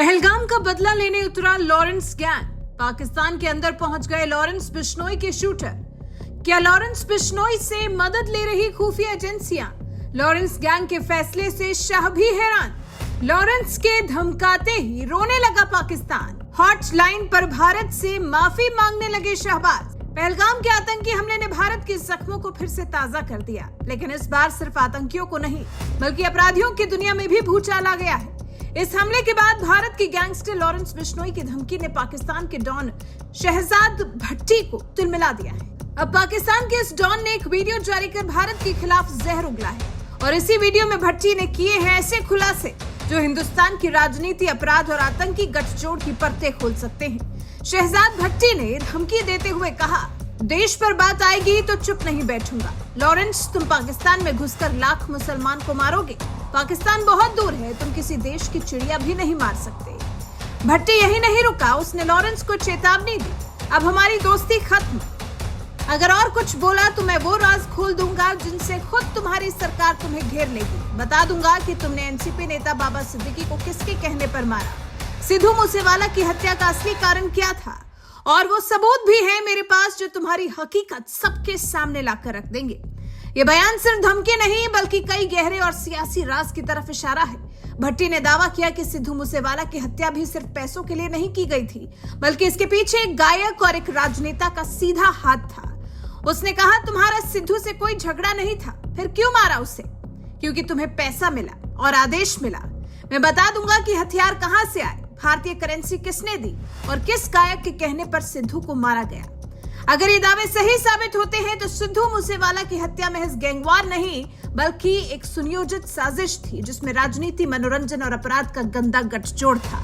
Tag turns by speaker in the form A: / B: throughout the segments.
A: पहलगाम का बदला लेने उतरा लॉरेंस गैंग। पाकिस्तान के अंदर पहुंच गए लॉरेंस बिश्नोई के शूटर। क्या लॉरेंस बिश्नोई से मदद ले रही खुफिया एजेंसियां? लॉरेंस गैंग के फैसले से शाह भी हैरान। लॉरेंस के धमकाते ही रोने लगा पाकिस्तान। हॉटलाइन पर भारत से माफी मांगने लगे शहबाज। पहलगाम के आतंकी हमले ने भारत के जख्मों को फिर से ताजा कर दिया, लेकिन इस बार सिर्फ आतंकियों को नहीं बल्कि अपराधियों की दुनिया में भी भूचाल आ गया है। इस हमले के बाद भारत के गैंगस्टर लॉरेंस बिश्नोई की धमकी ने पाकिस्तान के डॉन शहजाद भट्टी को तिलमिला दिया है। अब पाकिस्तान के इस डॉन ने एक वीडियो जारी कर भारत के खिलाफ जहर उगला है और इसी वीडियो में भट्टी ने किए हैं ऐसे खुलासे जो हिंदुस्तान की राजनीति, अपराध और आतंकी गठजोड़ की परतें खोल सकते हैं। शहजाद भट्टी ने धमकी देते हुए कहा, देश पर बात आएगी तो चुप नहीं बैठूंगा। लॉरेंस, तुम पाकिस्तान में घुसकर लाख मुसलमान को मारोगे। पाकिस्तान बहुत दूर है, तुम किसी देश की चिड़िया भी नहीं मार सकते। भट्टी यही नहीं रुका, उसने लॉरेंस को चेतावनी दी, अब हमारी दोस्ती खत्म। अगर और कुछ बोला तो मैं वो राज खोल दूंगा जिनसे खुद तुम्हारी सरकार तुम्हें घेर लेगी। बता दूंगा कि तुमने एनसीपी नेता बाबा सिद्दीकी को किसके कहने पर मारा। सिद्धू मूसेवाला की हत्या का असली कारण क्या था, और वो सबूत भी है मेरे पास जो तुम्हारी हकीकत सबके सामने लाकर रख देंगे। ये बयान सिर्फ धमकी नहीं बल्कि कई गहरे और सियासी राज की तरफ इशारा है। भट्टी ने दावा किया कि सिद्धू मूसेवाला की हत्या भी सिर्फ पैसों के लिए नहीं की गई थी, बल्कि इसके पीछे एक गायक और एक राजनेता का सीधा हाथ था। उसने कहा, तुम्हारा सिद्धू से कोई झगड़ा नहीं था, फिर क्यों मारा उसे? क्योंकि तुम्हें पैसा मिला और आदेश मिला। मैं बता दूंगा कि हथियार कहां से आए, भारतीय करेंसी किसने दी और किस गायक के कहने पर सिद्धू को मारा गया। अगर ये दावे सही साबित होते हैं तो सिद्धू मूसेवाला की हत्या महज गैंगवार नहीं बल्कि एक सुनियोजित साजिश थी जिसमें राजनीति, मनोरंजन और अपराध का गंदा गठजोड़ था।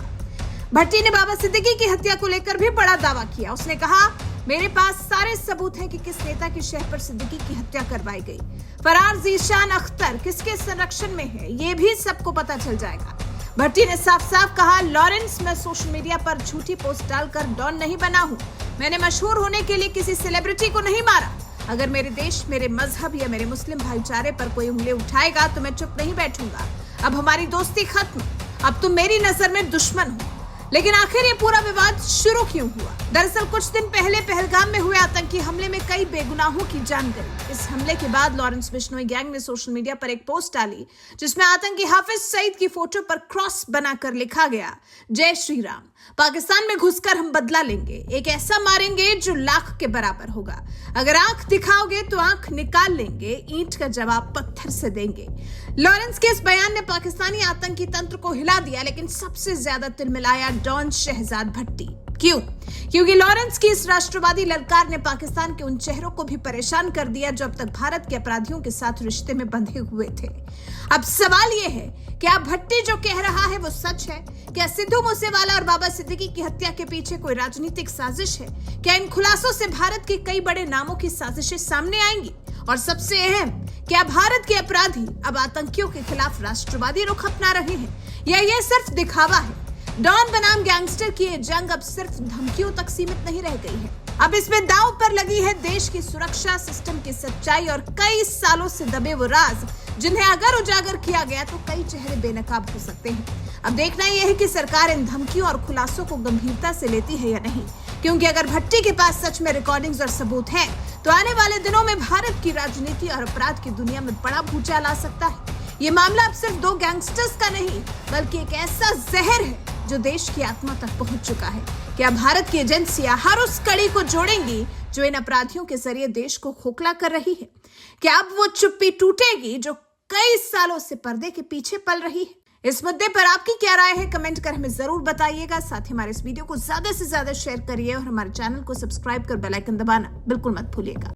A: भट्टी ने बाबा सिद्दीकी की हत्या को लेकर भी बड़ा दावा किया। उसने कहा, मेरे पास सारे सबूत हैं कि किस नेता के शहर पर सिद्दीकी की हत्या करवाई गई। फरार ज़ीशान अख्तर किसके संरक्षण में है ये भी सबको पता चल जाएगा। भट्टी ने साफ साफ कहा, लॉरेंस, मैं सोशल मीडिया पर झूठी पोस्ट डालकर डॉन नहीं बना हूं। मैंने मशहूर होने के लिए किसी सेलिब्रिटी को नहीं मारा। अगर मेरे देश, मेरे मजहब या मेरे मुस्लिम भाईचारे पर कोई उंगली उठाएगा तो मैं चुप नहीं बैठूंगा। अब हमारी दोस्ती खत्म, अब तुम मेरी नजर में दुश्मन हो। लेकिन आखिर ये पूरा विवाद शुरू क्यों हुआ? दरअसल कुछ दिन पहले पहलगाम में हुए आतंकी हमले में कई बेगुनाहों की जान गई। इस हमले के बाद लॉरेंस बिश्नोई गैंग ने सोशल मीडिया पर एक पोस्ट डाली जिसमें आतंकी हाफिज सईद की फोटो पर क्रॉस बनाकर लिखा गया, जय श्री राम। पाकिस्तान में घुसकर हम बदला लेंगे, एक ऐसा मारेंगे जो लाख के बराबर होगा। अगर आंख दिखाओगे तो आंख निकाल लेंगे, ईंट का जवाब पत्थर से देंगे। लॉरेंस के इस बयान ने पाकिस्तानी आतंकी तंत्र को हिला दिया, लेकिन सबसे ज्यादा तिलमिलाया डॉन शहजाद भट्टी। क्यों? क्योंकि लॉरेंस की इस राष्ट्रवादी ललकार ने पाकिस्तान के उन चेहरों को भी परेशान कर दिया जो अब तक भारत के अपराधियों के साथ रिश्ते में बंधे हुए थे। अब सवाल यह है, क्या भट्टी जो कह रहा है वो सच है? क्या सिद्धू मूसेवाला और बाबा सिद्दीकी की हत्या के पीछे कोई राजनीतिक साजिश है? क्या इन खुलासों से भारत के कई बड़े नामों की साजिशें सामने आएंगी? और सबसे अहम, क्या भारत के अपराधी अब आतंकियों के खिलाफ राष्ट्रवादी रुख अपना रहे हैं या ये सिर्फ दिखावा है? डॉन बनाम गैंगस्टर की ये जंग अब सिर्फ धमकियों तक सीमित नहीं रह गई है। अब इसमें दांव पर लगी है देश की सुरक्षा, सिस्टम की सच्चाई और कई सालों से दबे वो राज जिन्हें अगर उजागर किया गया तो कई चेहरे बेनकाब हो सकते हैं। अब देखना यह है कि सरकार इन धमकियों और खुलासों को गंभीरता से लेती है या नहीं, क्योंकि अगर भट्टी के पास सच में रिकॉर्डिंग्स और सबूत हैं तो आने वाले दिनों में भारत की राजनीति और अपराध की दुनिया में बड़ा भूचाल आ सकता है। ये मामला अब सिर्फ दो गैंगस्टर्स का नहीं बल्कि एक ऐसा जहर है जो देश की आत्मा तक पहुंच चुका है। क्या भारत की एजेंसियां हर उस कड़ी को जोड़ेंगी जो इन अपराधियों के जरिए देश को खोखला कर रही है? क्या अब वो चुप्पी टूटेगी जो कई सालों से पर्दे के पीछे पल रही है? इस मुद्दे पर आपकी क्या राय है? कमेंट कर हमें जरूर बताइएगा। साथ ही हमारे इस वीडियो को ज्यादा से ज्यादा शेयर करिए और हमारे चैनल को सब्सक्राइब कर बेल आइकन दबाना बिल्कुल मत भूलिएगा।